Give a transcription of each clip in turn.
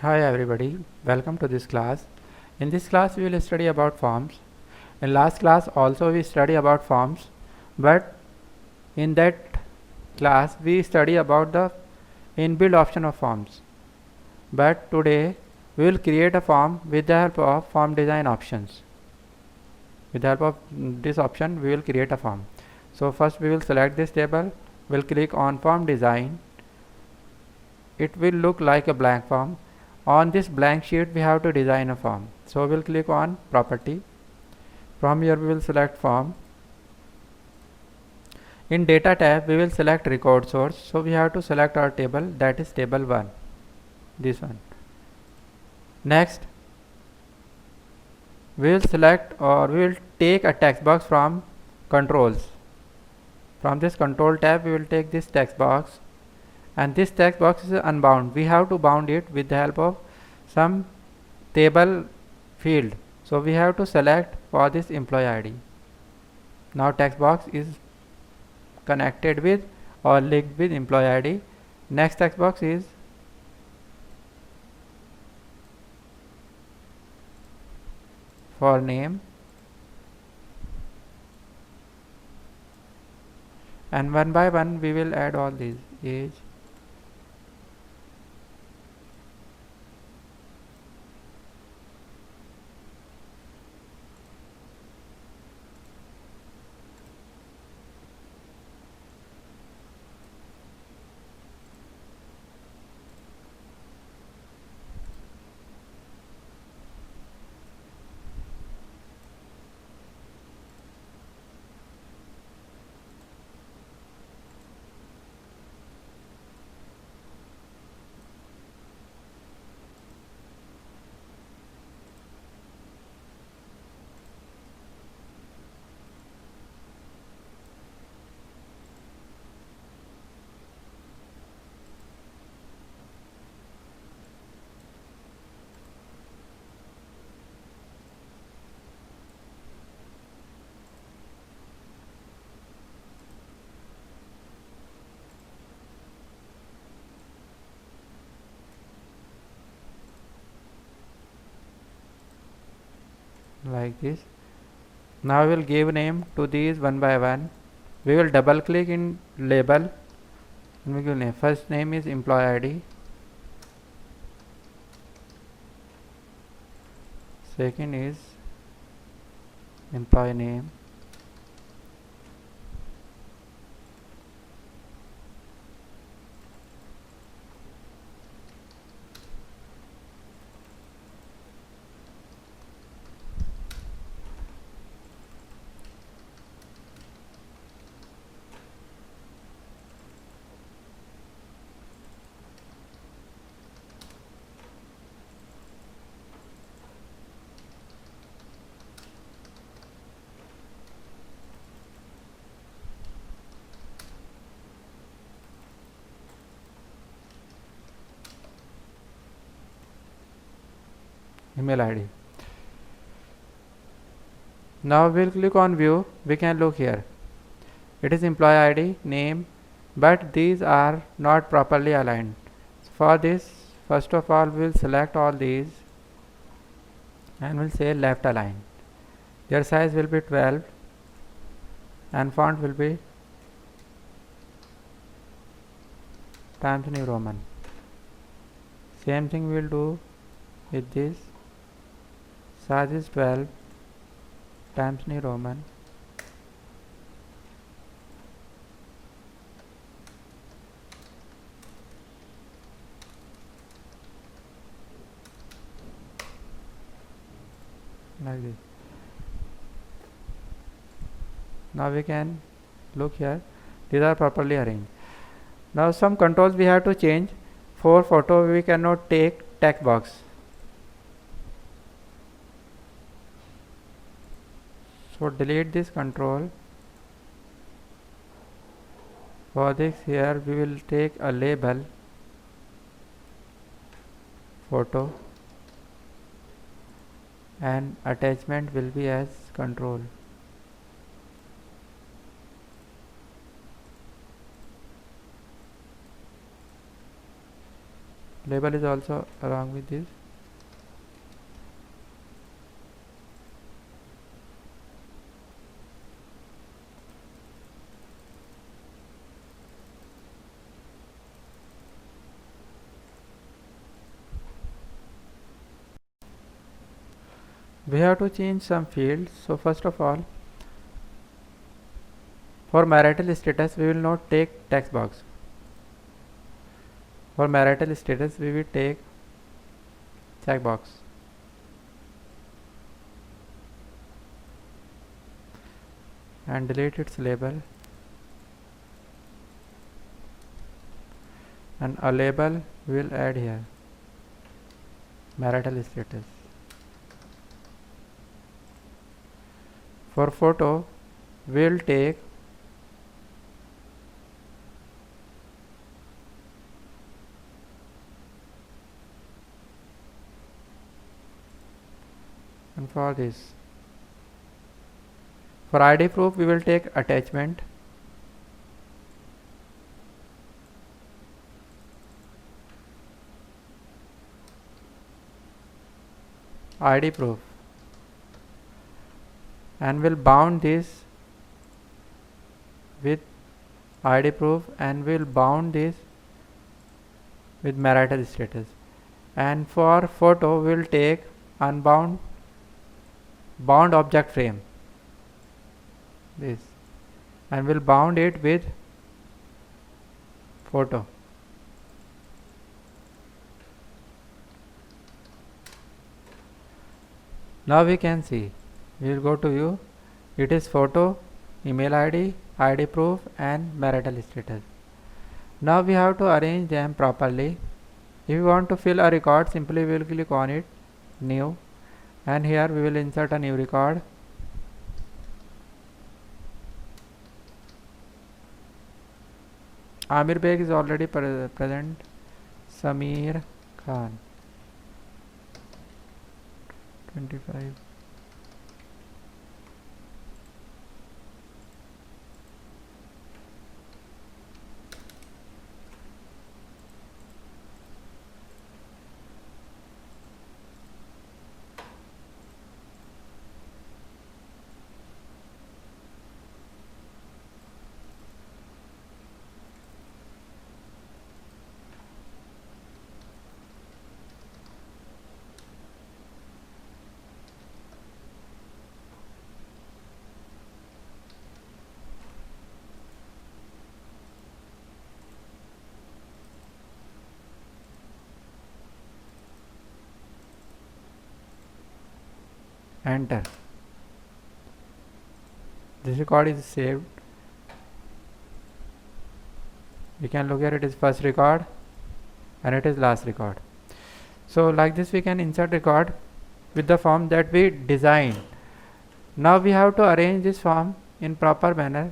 Hi everybody, welcome to this class. In this class we will study about forms. In last class also we study about forms, but in that class we study about the inbuilt option of forms. But today we will create a form with the help of form design options. With the help of this option we will create a form. So first we will select this table, we'll click on form design. It will look like a blank form. On this blank sheet we have to design a form. So we'll click on property. From here we will select form. In data tab we will select record source. So we have to select our table, that is table 1, this one. Next we will select or we will take a text box from controls. From this control tab we will take this text box, and this text box is unbound. We have to bound it with the help of some table field. So we have to select for this employee ID. Now text box is connected with or linked with employee ID. Next text box is for name, and one by one we will add all these: age, like this. Now we will give name to these one by one. We will double click in label and we give name. First name is employee ID. Second is employee name. Email ID. Now we'll click on view. We can look here. It is employee ID, name, but these are not properly aligned. For this, first of all we'll select all these and we'll say left align. Their size will be 12 and font will be Times New Roman. Same thing we'll do with this. Size is 12 Times New Roman. Like this. Now we can look here. These are properly arranged. Now some controls we have to change. For photo we cannot take text box. So delete this control. For this here we will take a label photo and attachment will be as control. Label is also along with this. We have to change some fields. So first of all, for marital status we will not take text box. For marital status we will take checkbox. And delete its label, and a label we will add here, marital status. For photo we will take and for this, for ID proof we will take attachment. ID proof, and we'll bound this with ID proof, and we'll bound this with marital status. And for photo we'll take unbound bound object frame, this, and we'll bound it with photo. Now we can see, we will go to view, it is photo, email ID, ID proof and marital status. Now we have to arrange them properly. If you want to fill a record, simply we will click on it, new, and here we will insert a new record. Amir Beg is already present. Samir Khan, 25. Enter. This record is saved. We can look at it is first record and it is last record. So like this we can insert record with the form that we designed. Now we have to arrange this form in proper manner.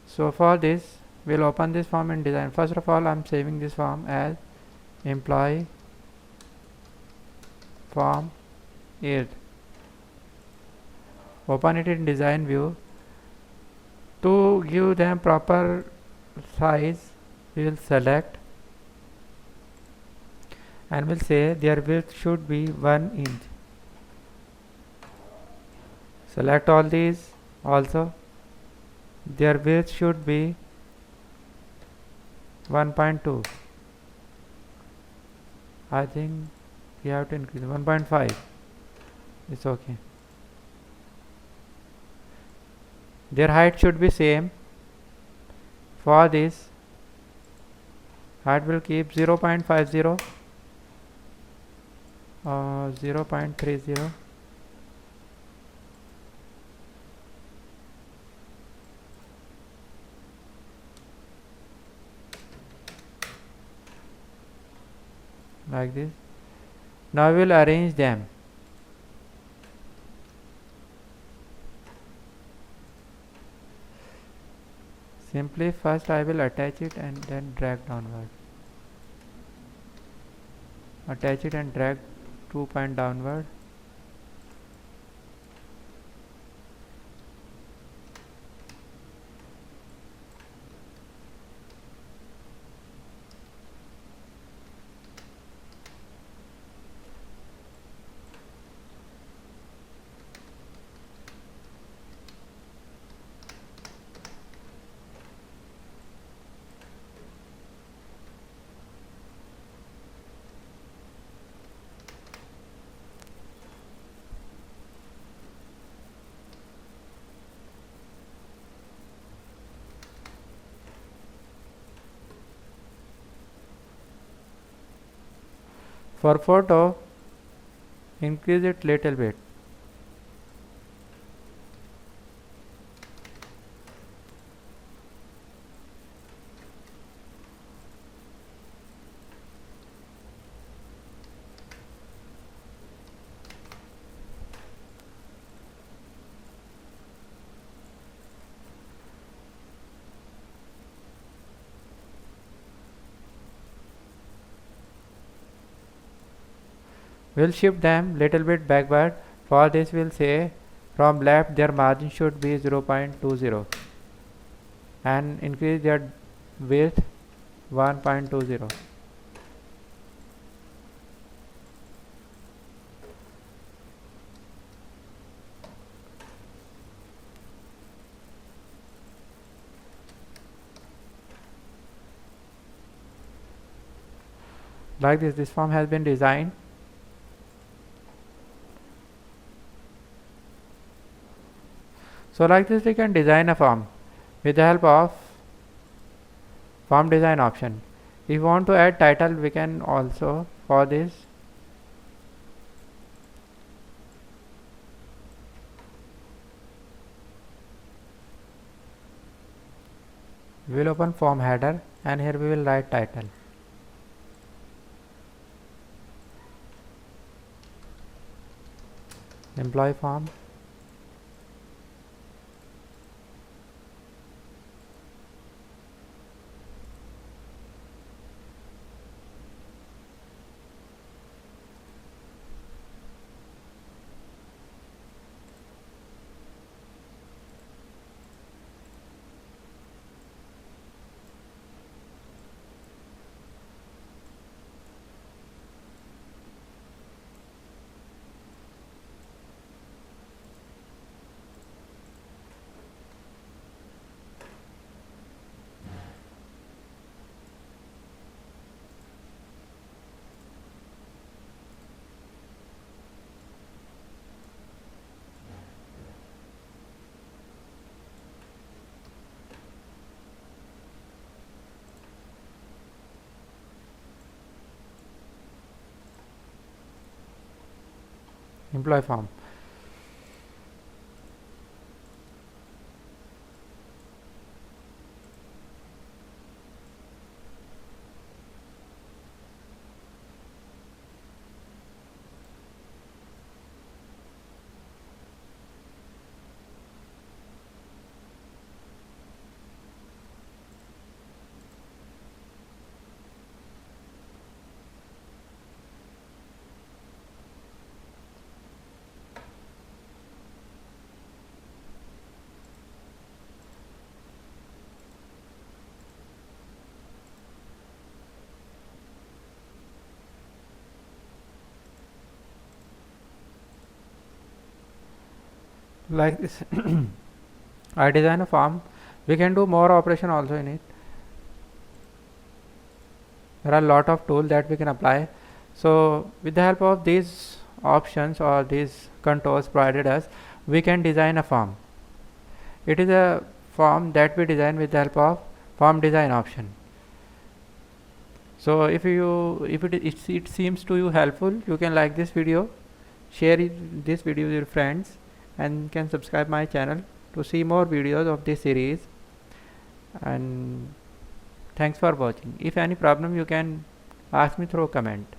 So for this we'll open this form in design. First of all, I'm saving this form as employee form 8. Open it in design view. To give them proper size, we will select and we'll say their width should be 1 inch. Select all these also. Their width should be 1.2. I think we have to increase 1.5. It's okay. Their height should be same. For this, height will keep 0.50 or 0.30. Like this. Now we will arrange them. Simply first I will attach it and then drag downward. Attach it and drag 2 point downward. For photo, increase it little bit. We'll shift them little bit backward. For this we'll say from left their margin should be 0.20 and increase their width 1.20. Like this form has been designed. So like this we can design a form with the help of form design option. If you want to add title, we can also, for this, we will open form header and here we will write title. Employee form. Employee form. Like this I design a form. We can do more operation also in it. There are a lot of tools that we can apply. So with the help of these options or these controls provided us, we can design a form. It is a form that we design with the help of form design option. So if it seems to you helpful, you can like this video, share this video with your friends, and can subscribe my channel to see more videos of this series. And thanks for watching. If any problem, you can ask me through comment.